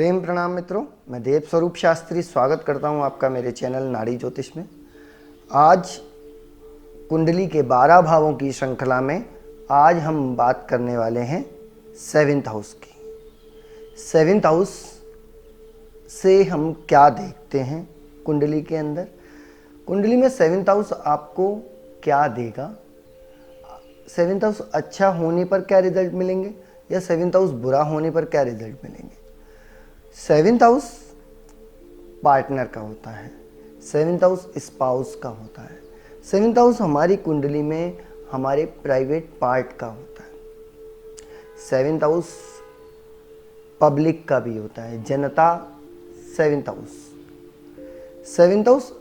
प्रेम प्रणाम मित्रों, मैं देव स्वरूप शास्त्री स्वागत करता हूं आपका मेरे चैनल नाड़ी ज्योतिष में। आज कुंडली के 12 भावों की श्रृंखला में आज हम बात करने वाले हैं 7th हाउस की। 7th हाउस से हम क्या देखते हैं कुंडली के अंदर? कुंडली में 7th हाउस आपको क्या देगा? 7th हाउस अच्छा होने पर क्या रिजल्ट मिलेंगे या 7th हाउस बुरा होने पर क्या रिजल्ट मिलेंगे? 7th हाउस पार्टनर का होता है, 7th हाउस स्पाउस का होता है, 7th हाउस हमारी कुंडली में हमारे प्राइवेट पार्ट का होता है, 7th हाउस पब्लिक का भी होता है, जनता। 7th हाउस 7th हाउस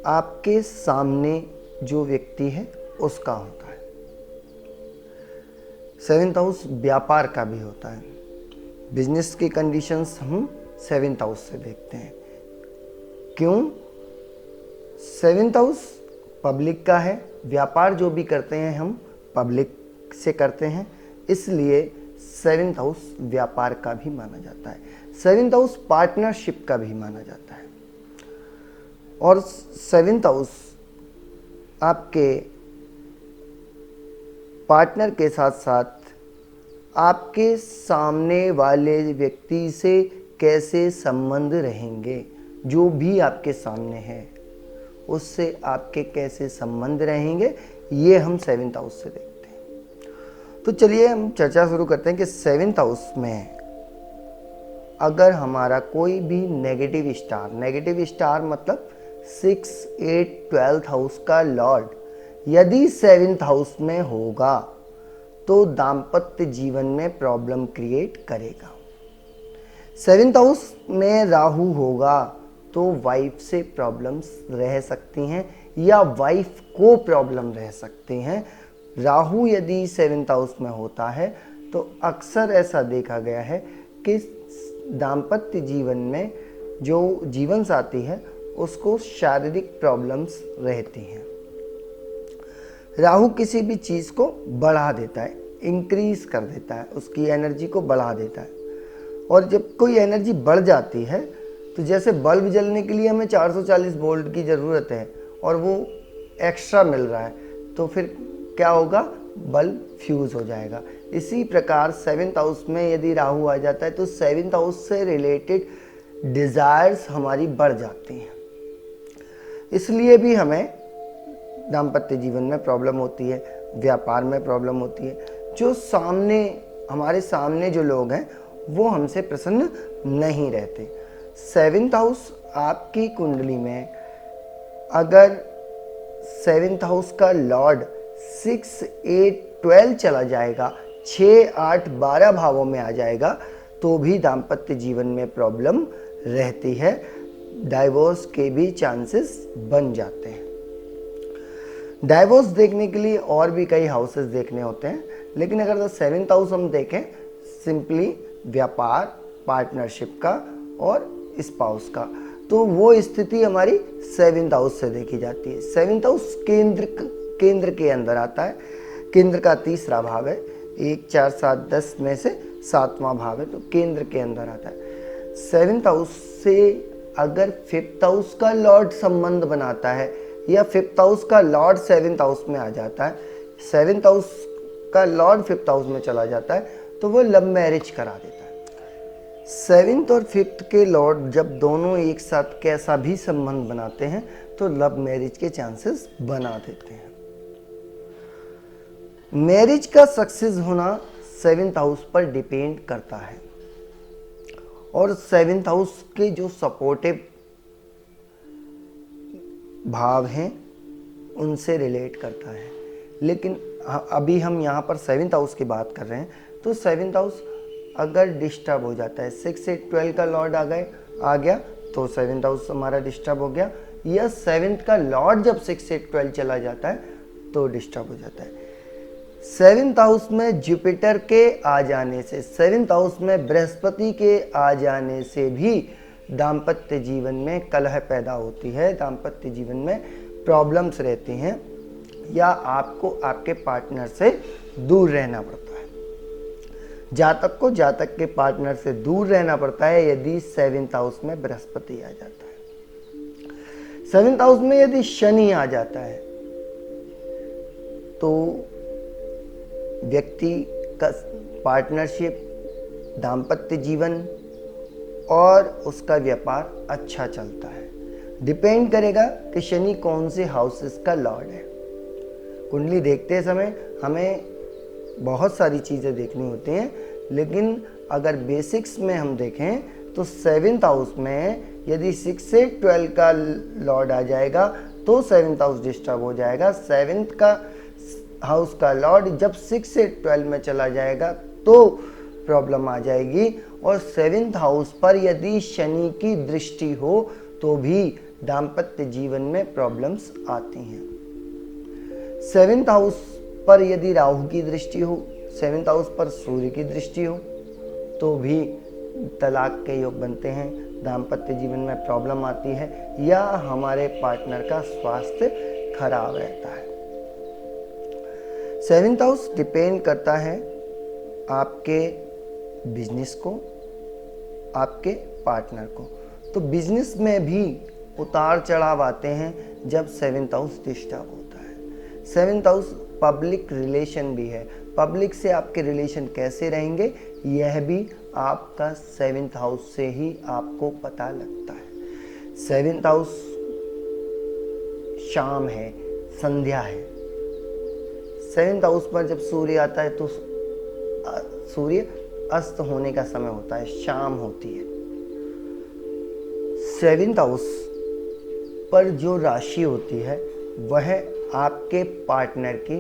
आपके सामने जो व्यक्ति है उसका होता है। 7th हाउस व्यापार का भी होता है। बिजनेस की कंडीशंस हम 7th हाउस से देखते हैं। क्यों? 7th हाउस पब्लिक का है, व्यापार जो भी करते हैं हम पब्लिक से करते हैं, इसलिए 7th हाउस व्यापार का भी माना जाता है। 7th हाउस पार्टनरशिप का भी माना जाता है। और 7th हाउस आपके पार्टनर के साथ साथ आपके सामने वाले व्यक्ति से कैसे संबंध रहेंगे, जो भी आपके सामने है उससे आपके कैसे संबंध रहेंगे, ये हम 7th हाउस से देखते हैं। तो चलिए हम चर्चा शुरू करते हैं कि 7th हाउस में अगर हमारा कोई भी नेगेटिव स्टार मतलब 6, 8, 12th हाउस का लॉर्ड यदि 7th हाउस में होगा तो दाम्पत्य जीवन में प्रॉब्लम क्रिएट करेगा। 7th हाउस में राहु होगा तो वाइफ से प्रॉब्लम्स रह सकती हैं या वाइफ को प्रॉब्लम रह सकती हैं। राहु यदि 7th हाउस में होता है तो अक्सर ऐसा देखा गया है कि दाम्पत्य जीवन में जो जीवन साथी है उसको शारीरिक प्रॉब्लम्स रहती हैं। राहु किसी भी चीज़ को बढ़ा देता है, इंक्रीज कर देता है, उसकी एनर्जी को बढ़ा देता है। और जब कोई एनर्जी बढ़ जाती है तो जैसे बल्ब जलने के लिए हमें 440 वोल्ट की ज़रूरत है और वो एक्स्ट्रा मिल रहा है तो फिर क्या होगा? बल्ब फ्यूज़ हो जाएगा। इसी प्रकार 7th हाउस में यदि राहु आ जाता है तो 7th हाउस से रिलेटेड डिज़ायर्स हमारी बढ़ जाती हैं। इसलिए भी हमें दाम्पत्य जीवन में प्रॉब्लम होती है, व्यापार में प्रॉब्लम होती है। जो हमारे सामने जो लोग हैं वो हमसे प्रसन्न नहीं रहते। 7th हाउस आपकी कुंडली में अगर 7th हाउस का लॉर्ड 6, 8, 12 चला जाएगा, 6, 8, 12 भावों में आ जाएगा तो भी दाम्पत्य जीवन में प्रॉब्लम रहती है। डाइवोर्स के भी चांसेस बन जाते हैं। डाइवोर्स देखने के लिए और भी कई हाउसेस देखने होते हैं, लेकिन अगर 7th हाउस हम देखें सिंपली व्यापार, पार्टनरशिप का और स्पाउस का, तो वो स्थिति हमारी 7th हाउस से देखी जाती है। 7th हाउस केंद्र के अंदर आता है। केंद्र का तीसरा भाव है। 1, 4, 7, 10 में से 7वां भाव है, तो केंद्र के अंदर आता है। 7th हाउस से अगर 5th हाउस का लॉर्ड संबंध बनाता है या 5th हाउस का लॉर्ड 7th हाउस में आ जाता है, 7th हाउस का लॉर्ड 5th हाउस में चला जाता है तो वो लव मैरिज करा देता है। 7th और 5th के लॉर्ड जब दोनों एक साथ कैसा भी संबंध बनाते हैं तो लव मैरिज के चांसेस बना देते हैं। मैरिज का सक्सेस होना 7th हाउस पर डिपेंड करता है और 7th हाउस के जो सपोर्टिव भाव हैं उनसे रिलेट करता है। लेकिन अभी हम यहाँ पर 7th हाउस की बात कर रहे हैं तो 7th हाउस अगर डिस्टर्ब हो जाता है, 6 से 12 का लॉर्ड आ गया तो 7th हाउस हमारा डिस्टर्ब हो गया, या 7th का लॉर्ड जब 6 से 12 चला जाता है तो डिस्टर्ब हो जाता है। 7th हाउस में जुपिटर के आ जाने से, 7th हाउस में बृहस्पति के आ जाने से भी दाम्पत्य जीवन में कलह पैदा होती है, दाम्पत्य जीवन में प्रॉब्लम्स रहती हैं या आपको आपके पार्टनर से दूर रहना पड़ता है। जातक को जातक के पार्टनर से दूर रहना पड़ता है यदि 7th हाउस में बृहस्पति आ जाता है। 7th हाउस में यदि शनि आ जाता है तो व्यक्ति का पार्टनरशिप, दाम्पत्य जीवन और उसका व्यापार अच्छा चलता है। डिपेंड करेगा कि शनि कौन से हाउसेस का लॉर्ड है। कुंडली देखते समय हमें बहुत सारी चीज़ें देखनी होती हैं, लेकिन अगर बेसिक्स में हम देखें तो 7th हाउस में यदि 6 से 12 का लॉर्ड आ जाएगा तो 7th हाउस डिस्टर्ब हो जाएगा। 7th का हाउस का लॉर्ड जब 6 से 12 में चला जाएगा तो प्रॉब्लम आ जाएगी। और 7th हाउस पर यदि शनि की दृष्टि हो तो भी दाम्पत्य जीवन में प्रॉब्लम्स आती हैं। 7th हाउस पर यदि राहु की दृष्टि हो, 7th हाउस पर सूर्य की दृष्टि हो तो भी तलाक के योग बनते हैं, दाम्पत्य जीवन में प्रॉब्लम आती है या हमारे पार्टनर का स्वास्थ्य खराब रहता है। 7th हाउस डिपेंड करता है आपके बिजनेस को, आपके पार्टनर को। तो बिजनेस में भी उतार चढ़ाव आते हैं जब 7th हाउस डिस्टर्ब होता है। 7th हाउस पब्लिक रिलेशन भी है। पब्लिक से आपके रिलेशन कैसे रहेंगे यह भी आपका 7th हाउस से ही आपको पता लगता है। 7th हाउस शाम है, संध्या है। 7th हाउस पर जब सूर्य आता है तो सूर्य अस्त होने का समय होता है, शाम होती है। 7th हाउस पर जो राशि होती है वह आपके पार्टनर की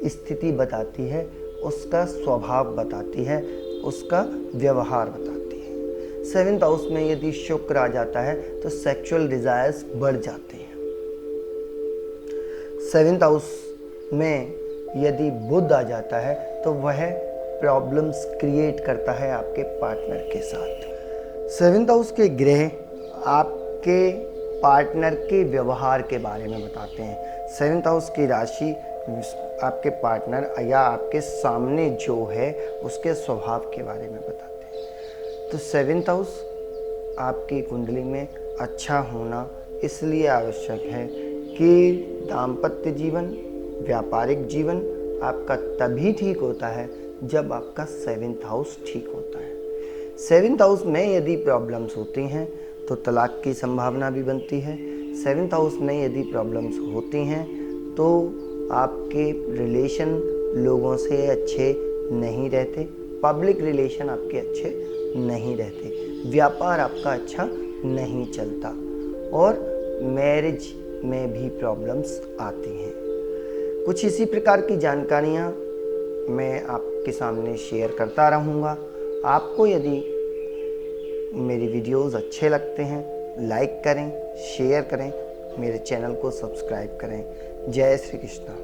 स्थिति बताती है, उसका स्वभाव बताती है, उसका व्यवहार बताती है। 7th हाउस में यदि शुक्र आ जाता है तो सेक्सुअल डिजायर्स बढ़ जाते हैं। 7th हाउस में यदि बुध आ जाता है तो वह प्रॉब्लम्स क्रिएट करता है आपके पार्टनर के साथ। 7th हाउस के ग्रह आपके पार्टनर के व्यवहार के बारे में बताते हैं। 7th हाउस की राशि आपके पार्टनर या आपके सामने जो है उसके स्वभाव के बारे में बताते हैं। तो 7th हाउस आपकी कुंडली में अच्छा होना इसलिए आवश्यक है कि दाम्पत्य जीवन, व्यापारिक जीवन आपका तभी ठीक होता है जब आपका 7th हाउस ठीक होता है। 7th हाउस में यदि प्रॉब्लम्स होती हैं तो तलाक की संभावना भी बनती है। 7th हाउस में यदि प्रॉब्लम्स होती हैं तो आपके रिलेशन लोगों से अच्छे नहीं रहते, पब्लिक रिलेशन आपके अच्छे नहीं रहते, व्यापार आपका अच्छा नहीं चलता और मैरिज में भी प्रॉब्लम्स आती हैं। कुछ इसी प्रकार की जानकारियाँ मैं आपके सामने शेयर करता रहूँगा। आपको यदि मेरी वीडियोस अच्छे लगते हैं लाइक करें, शेयर करें, मेरे चैनल को सब्सक्राइब करें। जय श्री कृष्ण।